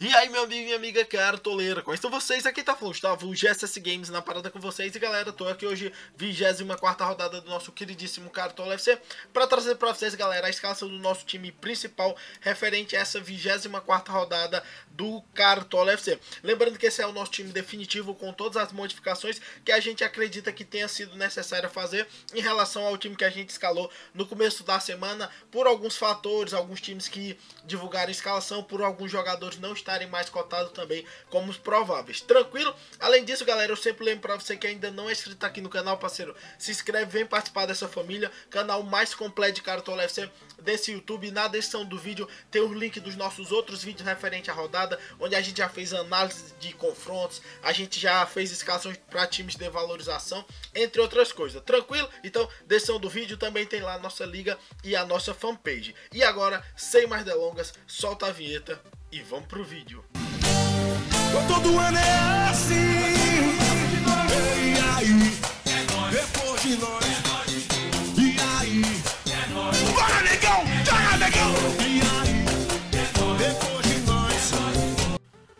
E aí, meu amigo e minha amiga cartoleira, como estão vocês? Aqui tá falando, Gustavo, o GSS Games na parada com vocês. E galera, tô aqui hoje, 24ª rodada do nosso queridíssimo Cartola FC, pra trazer pra vocês, galera, a escalação do nosso time principal referente a essa 24ª rodada do Cartola FC. Lembrando que esse é o nosso time definitivo com todas as modificações que a gente acredita que tenha sido necessário fazer em relação ao time que a gente escalou no começo da semana, por alguns fatores, alguns times que divulgaram escalação, por alguns jogadores não estarem mais cotados também como os prováveis. Tranquilo? Além disso, galera, eu sempre lembro pra você que ainda não é inscrito aqui no canal, parceiro, se inscreve, vem participar dessa família, canal mais completo de Cartola FC desse YouTube. Na descrição do vídeo tem o link dos nossos outros vídeos referente à rodada, onde a gente já fez análise de confrontos, a gente já fez escalações para times de valorização, entre outras coisas. Tranquilo? Então, descrição do vídeo também tem lá a nossa liga e a nossa fanpage. E agora, sem mais delongas, solta a vinheta e vamos pro vídeo. Todo ano é assim. E aí? Depois de nós. E aí? Bora, negão! Joga, negão! E aí? Depois de nós.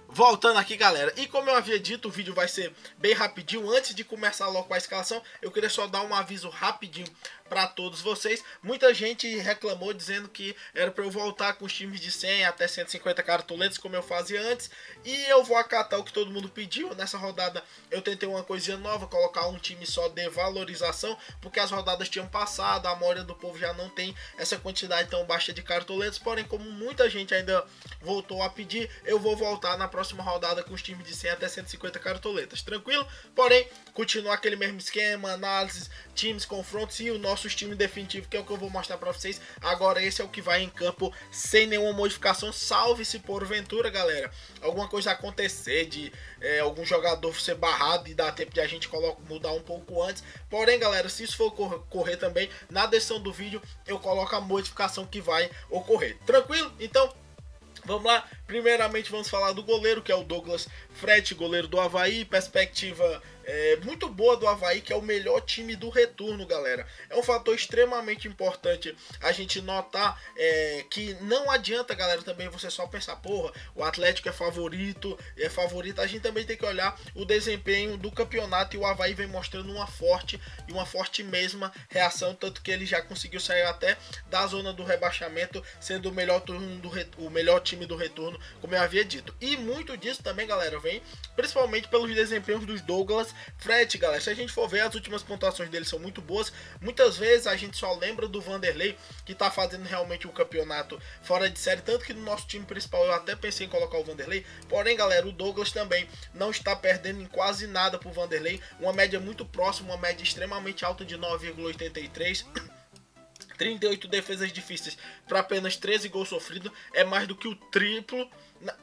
Voltando aqui, galera, e como eu havia dito, o vídeo vai ser bem rapidinho. Antes de começar logo com a escalação, eu queria só dar um aviso rapidinho para todos vocês. Muita gente reclamou dizendo que era para eu voltar com os times de 100 até 150 cartoletas como eu fazia antes, e eu vou acatar o que todo mundo pediu. Nessa rodada eu tentei uma coisinha nova, colocar um time só de valorização, porque as rodadas tinham passado, a maioria do povo já não tem essa quantidade tão baixa de cartoletas. Porém, como muita gente ainda voltou a pedir, eu vou voltar na próxima rodada com os times de 100 até 150 cartoletas, tranquilo? Porém, continua aquele mesmo esquema, análises, times, confrontos e o nosso time definitivo, que é o que eu vou mostrar pra vocês agora. Esse é o que vai em campo sem nenhuma modificação, salve se porventura, galera, alguma coisa acontecer de algum jogador ser barrado e dar tempo de a gente mudar um pouco antes. Porém, galera, se isso for ocorrer também, na descrição do vídeo eu coloco a modificação que vai ocorrer, tranquilo? Então, vamos lá. Primeiramente vamos falar do goleiro, que é o Douglas Freite, goleiro do Avaí. Perspectiva muito boa do Avaí, que é o melhor time do retorno, galera. É um fator extremamente importante a gente notar que não adianta, galera, também você só pensar, porra, o Atlético é favorito. A gente também tem que olhar o desempenho do campeonato, e o Avaí vem mostrando uma forte mesma reação, tanto que ele já conseguiu sair até da zona do rebaixamento, sendo o melhor time do retorno, como eu havia dito. E muito disso também, galera, vem principalmente pelos desempenhos dos Douglas Freite, galera. Se a gente for ver, as últimas pontuações dele são muito boas. Muitas vezes a gente só lembra do Vanderlei, que tá fazendo realmente um campeonato fora de série, tanto que no nosso time principal eu até pensei em colocar o Vanderlei. Porém, galera, o Douglas também não está perdendo em quase nada pro Vanderlei, uma média muito próxima, uma média extremamente alta de 9,83. 38 defesas difíceis para apenas 13 gols sofridos, é mais do que o triplo,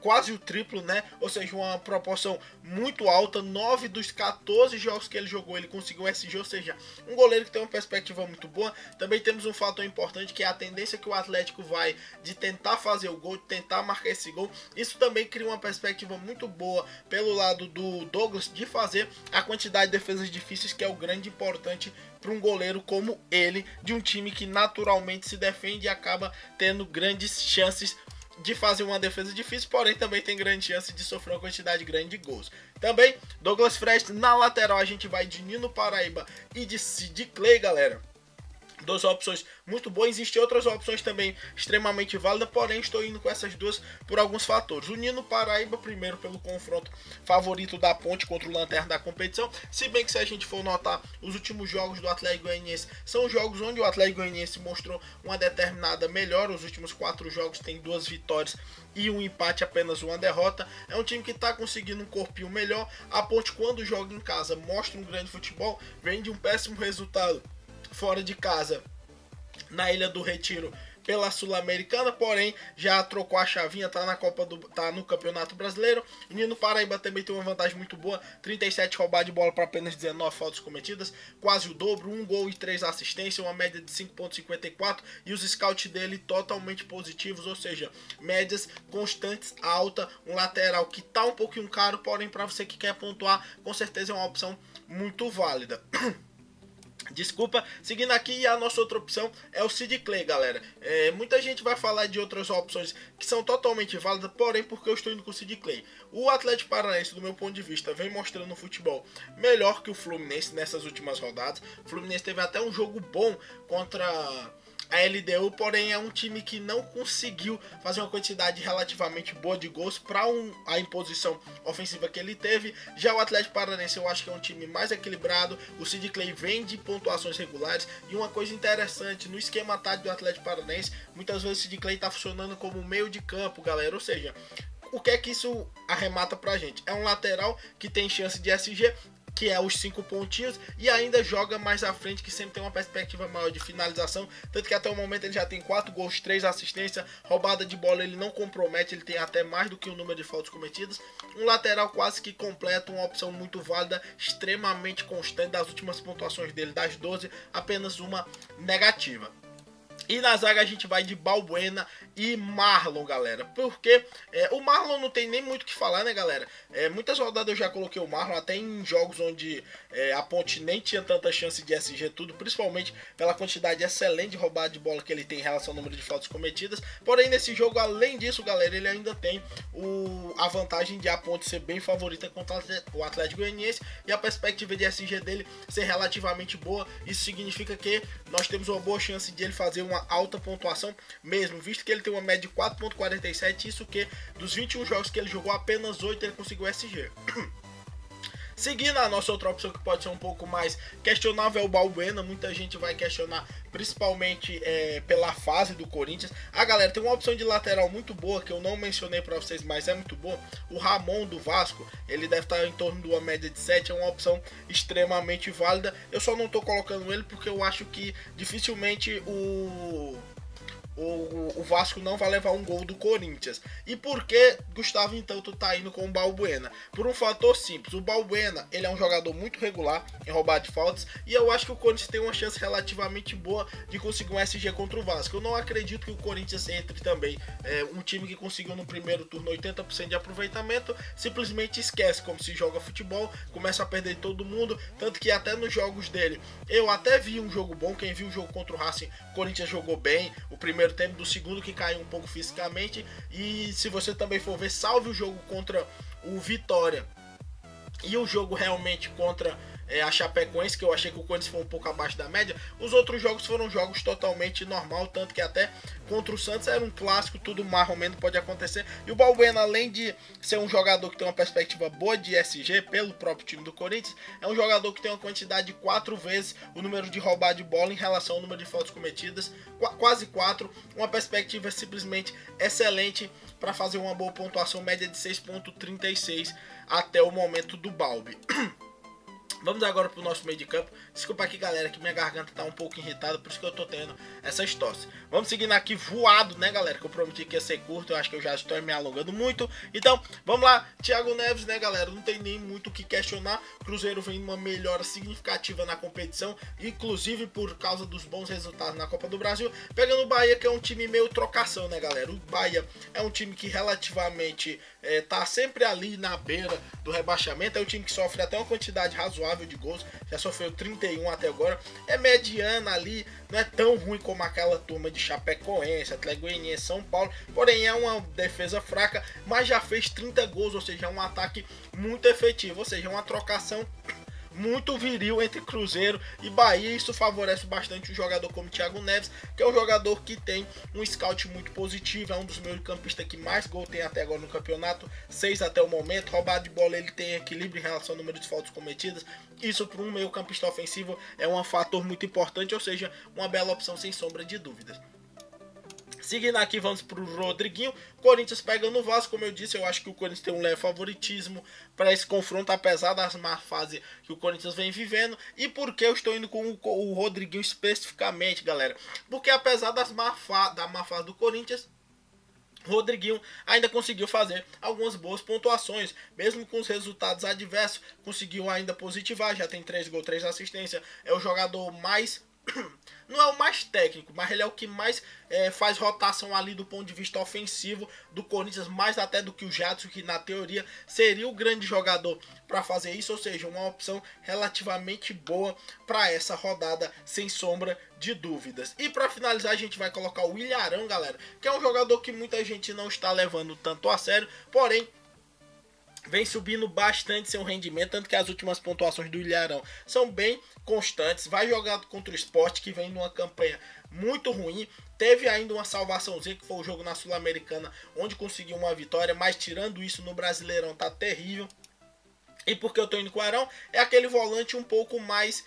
quase o triplo, né? Ou seja, uma proporção muito alta. 9 dos 14 jogos que ele jogou, ele conseguiu um SG, ou seja, um goleiro que tem uma perspectiva muito boa. Também temos um fator importante, que é a tendência que o Atlético vai de tentar fazer o gol, de tentar marcar esse gol. Isso também cria uma perspectiva muito boa pelo lado do Douglas de fazer a quantidade de defesas difíceis, que é o grande importante para um goleiro como ele, de um time que naturalmente se defende e acaba tendo grandes chances de fazer uma defesa difícil, porém também tem grande chance de sofrer uma quantidade grande de gols. Também, Douglas Freite. Na lateral a gente vai de Nino Paraíba e de Sid Clay, galera. Duas opções muito boas. Existem outras opções também extremamente válidas, porém estou indo com essas duas por alguns fatores. O Nino Paraíba, primeiro, pelo confronto favorito da Ponte contra o Lanterna da competição. Se bem que, se a gente for notar, os últimos jogos do Atlético Goianiense são jogos onde o Atlético Goianiense mostrou uma determinada melhora. Os últimos 4 jogos tem 2 vitórias e um empate, apenas uma derrota. É um time que está conseguindo um corpinho melhor. A Ponte, quando joga em casa, mostra um grande futebol. Vem de um péssimo resultado fora de casa na Ilha do Retiro pela Sul-Americana, porém já trocou a chavinha, tá no Campeonato Brasileiro. O Nino Paraíba também tem uma vantagem muito boa, 37 roubadas de bola para apenas 19 faltas cometidas, quase o dobro, 1 gol e 3 assistências, uma média de 5,54, e os scouts dele totalmente positivos, ou seja, médias constantes, alta, um lateral que tá um pouquinho caro, porém para você que quer pontuar, com certeza é uma opção muito válida. Desculpa, seguindo aqui, a nossa outra opção é o Sid Clay, galera. Muita gente vai falar de outras opções que são totalmente válidas, porém, porque eu estou indo com o Sid Clay. O Atlético Paranaense, do meu ponto de vista, vem mostrando um futebol melhor que o Fluminense nessas últimas rodadas. O Fluminense teve até um jogo bom contra a LDU, porém é um time que não conseguiu fazer uma quantidade relativamente boa de gols para a imposição ofensiva que ele teve. Já o Atlético Paranaense eu acho que é um time mais equilibrado, o Sid Clay vem de pontuações regulares, e uma coisa interessante, no esquema tático do Atlético Paranaense, muitas vezes o Sid Clay está funcionando como meio de campo, galera, ou seja, o que é que isso arremata pra gente? É um lateral que tem chance de SG, que é os 5 pontinhos, e ainda joga mais à frente, que sempre tem uma perspectiva maior de finalização, tanto que até o momento ele já tem 4 gols, 3 assistências, roubada de bola ele não compromete, ele tem até mais do que o número de faltas cometidas, um lateral quase que completo, uma opção muito válida, extremamente constante. Das últimas pontuações dele, das 12, apenas uma negativa. E na zaga a gente vai de Balbuena e Marlon, galera. Porque o Marlon não tem nem muito o que falar, né, galera? Muitas rodadas eu já coloquei o Marlon, até em jogos onde a Ponte nem tinha tanta chance de SG tudo, principalmente pela quantidade excelente de roubada de bola que ele tem em relação ao número de faltas cometidas. Porém, nesse jogo, além disso, galera, ele ainda tem a vantagem de a Ponte ser bem favorita contra o Atlético Goianiense e a perspectiva de SG dele ser relativamente boa. Isso significa que nós temos uma boa chance de ele fazer uma alta pontuação mesmo, visto que ele tem uma média de 4.47, isso que dos 21 jogos que ele jogou, apenas 8 ele conseguiu SG. Seguindo, a nossa outra opção que pode ser um pouco mais questionável é o Balbuena. Muita gente vai questionar, principalmente pela fase do Corinthians. Galera, tem uma opção de lateral muito boa que eu não mencionei para vocês, mas é muito boa. O Ramon do Vasco, ele deve estar em torno de uma média de 7, é uma opção extremamente válida. Eu só não estou colocando ele porque eu acho que dificilmente o Vasco não vai levar um gol do Corinthians. E por que, Gustavo, então tu tá indo com o Balbuena? Por um fator simples, o Balbuena, ele é um jogador muito regular em roubar de faltas, e eu acho que o Corinthians tem uma chance relativamente boa de conseguir um SG contra o Vasco. Eu não acredito que o Corinthians entre também um time que conseguiu no primeiro turno 80% de aproveitamento, simplesmente esquece como se joga futebol, começa a perder todo mundo, tanto que até nos jogos dele, eu até vi um jogo bom. Quem viu o jogo contra o Racing, o Corinthians jogou bem, o primeiro tempo, do segundo que caiu um pouco fisicamente, e se você também for ver, salve o jogo contra o Vitória e o jogo realmente contra a Chapecoense, que eu achei que o Corinthians foi um pouco abaixo da média, os outros jogos foram jogos totalmente normal, tanto que até contra o Santos era um clássico, tudo mais ou menos pode acontecer. E o Balbuena, além de ser um jogador que tem uma perspectiva boa de SG pelo próprio time do Corinthians, é um jogador que tem uma quantidade de 4 vezes o número de roubada de bola em relação ao número de faltas cometidas, quase 4, uma perspectiva simplesmente excelente para fazer uma boa pontuação, média de 6.36 até o momento do Balbi. Vamos agora pro nosso meio de campo. Desculpa aqui, galera, que minha garganta tá um pouco irritada, por isso que eu tô tendo essas tosse. Vamos seguindo aqui voado, né, galera, que eu prometi que ia ser curto, eu acho que eu já estou me alongando muito. Então, vamos lá, Thiago Neves, né, galera, não tem nem muito o que questionar. Cruzeiro vem uma melhora significativa na competição, inclusive por causa dos bons resultados na Copa do Brasil, pegando o Bahia, que é um time meio trocação, né, galera. O Bahia é um time que relativamente tá sempre ali na beira do rebaixamento, é um time que sofre até uma quantidade razoável de gols, já sofreu 31 até agora, é mediana ali, não é tão ruim como aquela turma de Chapecoense, Atlético Goianiense, São Paulo, porém é uma defesa fraca, mas já fez 30 gols, ou seja, é um ataque muito efetivo, ou seja, é uma trocação muito viril entre Cruzeiro e Bahia. Isso favorece bastante um jogador como Thiago Neves, que é um jogador que tem um scout muito positivo, é um dos meio-campistas que mais gol tem até agora no campeonato, 6 até o momento, roubada de bola ele tem equilíbrio em relação ao número de faltas cometidas, isso para um meio-campista ofensivo é um fator muito importante, ou seja, uma bela opção sem sombra de dúvidas. Seguindo aqui, vamos para o Rodriguinho. Corinthians pegando o Vasco, como eu disse, eu acho que o Corinthians tem um leve favoritismo para esse confronto, apesar das má fase que o Corinthians vem vivendo. E por que eu estou indo com o Rodriguinho especificamente, galera? Porque apesar da má fase do Corinthians, o Rodriguinho ainda conseguiu fazer algumas boas pontuações, mesmo com os resultados adversos, conseguiu ainda positivar, já tem 3 gols, 3 assistências, é o jogador mais não é o mais técnico, mas ele é o que mais faz rotação ali do ponto de vista ofensivo do Corinthians, mais até do que o Jadson, que na teoria seria o grande jogador para fazer isso, ou seja, uma opção relativamente boa para essa rodada, sem sombra de dúvidas. E para finalizar, a gente vai colocar o Ilharão, galera, que é um jogador que muita gente não está levando tanto a sério, porém vem subindo bastante seu rendimento, tanto que as últimas pontuações do Ilharão são bem constantes. Vai jogar contra o Sport, que vem numa campanha muito ruim. Teve ainda uma salvaçãozinha, que foi o jogo na Sul-Americana, onde conseguiu uma vitória, mas tirando isso, no Brasileirão tá terrível. E porque eu tô indo com o Arão, é aquele volante um pouco mais...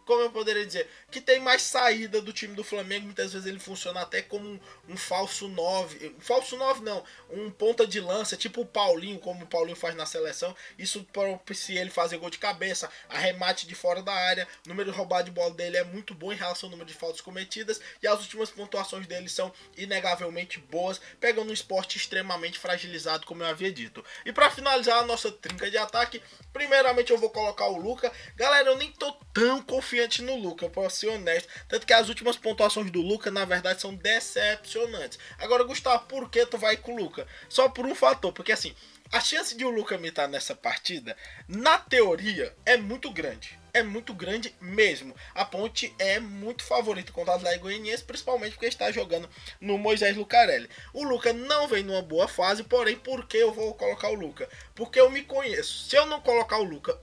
como eu poderia dizer, que tem mais saída do time do Flamengo. Muitas vezes ele funciona até como um falso 9, falso 9 não, um ponta de lança, tipo o Paulinho, como o Paulinho faz na seleção. Isso propicia ele fazer gol de cabeça, arremate de fora da área, o número de roubado de bola dele é muito bom em relação ao número de faltas cometidas, e as últimas pontuações dele são inegavelmente boas, pegando um esporte extremamente fragilizado, como eu havia dito. E para finalizar a nossa trinca de ataque, primeiramente eu vou colocar o Luca. Galera, eu nem tô tão confiante no Luca, pra ser honesto, tanto que as últimas pontuações do Luca na verdade são decepcionantes. Agora, Gustavo, por que tu vai com o Luca? Só por um fator, porque assim, a chance de o Luca mitar nessa partida, na teoria, é muito grande. É muito grande mesmo. A Ponte é muito favorita contra o Atlético Goianiense, principalmente porque está jogando no Moisés Lucarelli. O Luca não vem numa boa fase, porém, por que eu vou colocar o Luca? Porque eu me conheço. Se eu não colocar o Luca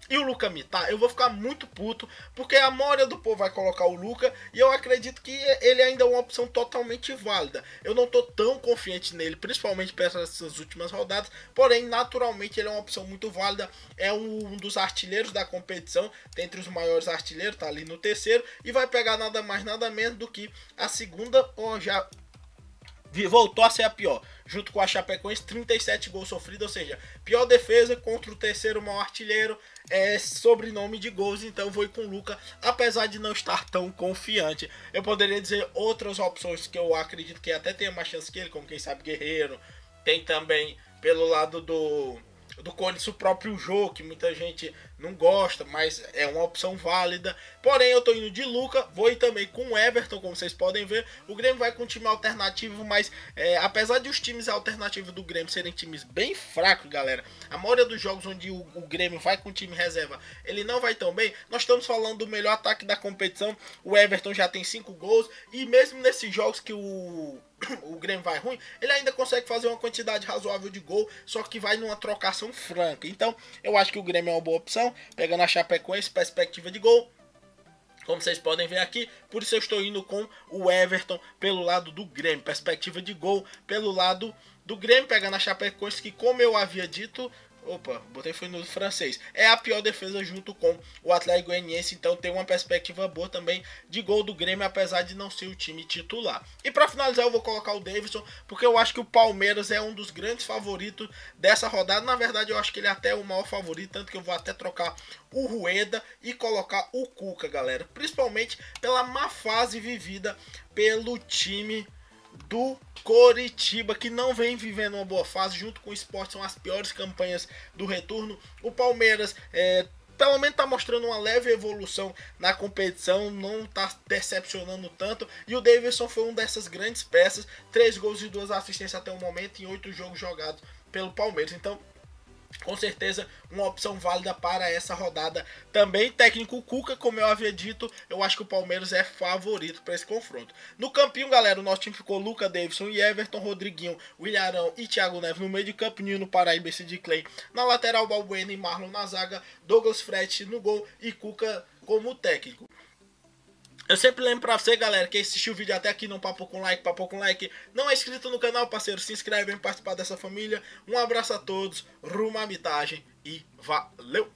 e o Luca mitar, eu vou ficar muito puto, porque a maioria do povo vai colocar o Luca, e eu acredito que ele ainda é uma opção totalmente válida. Eu não tô tão confiante nele, principalmente para essas últimas rodadas, porém, naturalmente, ele é uma opção muito válida. É um dos artilheiros da competição, dentre os maiores artilheiros, tá ali no terceiro, e vai pegar nada mais, nada menos do que a segunda, ou já voltou a ser a pior, junto com a Chapecoense, 37 gols sofridos, ou seja, pior defesa contra o terceiro maior artilheiro, sobrenome de gols. Então vou ir com o Luca, apesar de não estar tão confiante. Eu poderia dizer outras opções que eu acredito que até tenha mais chance que ele, como quem sabe Guerreiro, tem também pelo lado do Corinthians o próprio jogo, que muita gente não gosta, mas é uma opção válida. Porém, eu tô indo de Luca, vou ir também com o Everton, como vocês podem ver. O Grêmio vai com um time alternativo, mas apesar de os times alternativos do Grêmio serem times bem fracos, galera, a maioria dos jogos onde o Grêmio vai com o time reserva, ele não vai tão bem. Nós estamos falando do melhor ataque da competição. O Everton já tem 5 gols, e mesmo nesses jogos que o Grêmio vai ruim, ele ainda consegue fazer uma quantidade razoável de gol, só que vai numa trocação franca. Então, eu acho que o Grêmio é uma boa opção, pegando a Chapecoense, perspectiva de gol, como vocês podem ver aqui. Por isso eu estou indo com o Everton pelo lado do Grêmio, perspectiva de gol pelo lado do Grêmio, pegando a Chapecoense, que, como eu havia dito, botei foi no francês, é a pior defesa junto com o Atlético Goianiense. Então tem uma perspectiva boa também de gol do Grêmio, apesar de não ser o time titular. E para finalizar eu vou colocar o Davidson, porque eu acho que o Palmeiras é um dos grandes favoritos dessa rodada. Na verdade eu acho que ele é até o maior favorito, tanto que eu vou até trocar o Rueda e colocar o Cuca, galera, principalmente pela má fase vivida pelo time do Coritiba, que não vem vivendo uma boa fase. Junto com o Sport, são as piores campanhas do retorno. O Palmeiras pelo menos tá mostrando uma leve evolução na competição, não tá decepcionando tanto, e o Davidson foi uma dessas grandes peças, 3 gols e 2 assistências até o momento em 8 jogos jogados pelo Palmeiras. Então, com certeza, uma opção válida para essa rodada também. Técnico Cuca, como eu havia dito, eu acho que o Palmeiras é favorito para esse confronto. No campinho, galera, o nosso time ficou Luca, Davidson e Everton, Rodriguinho, Willian e Thiago Neves no meio de campo, Nino Paraíba e Sid Clay na lateral, Balbuena e Marlon na zaga, Douglas Freite no gol e Cuca como técnico. Eu sempre lembro pra você, galera, que assistiu o vídeo até aqui, não papou com like, não é inscrito no canal, parceiro, se inscreve, vem participar dessa família. Um abraço a todos, rumo à mitagem e valeu!